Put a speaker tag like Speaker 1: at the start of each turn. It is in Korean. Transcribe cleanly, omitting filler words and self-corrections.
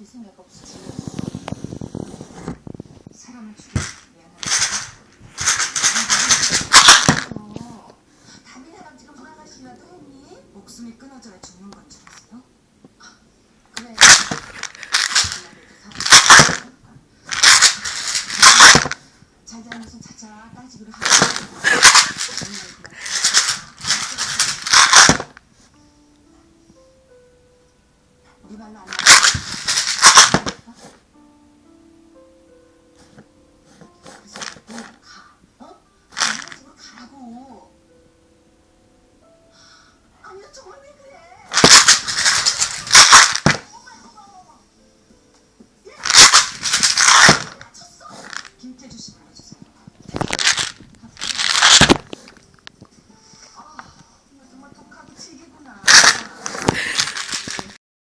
Speaker 1: 아플 생각 없이 질렀어. 사람을 죽이면 미안하다. 담임 할아버지가 돌아가시려도 했니? 목숨이 끊어져야 죽는 건 줄 아세요? 그래. 잘잘못은 찾아 따지기로 하고. 우리 말로 안 나가. 그래서 너 가. 어? 남의 집으로 가라고. 아니야, 정말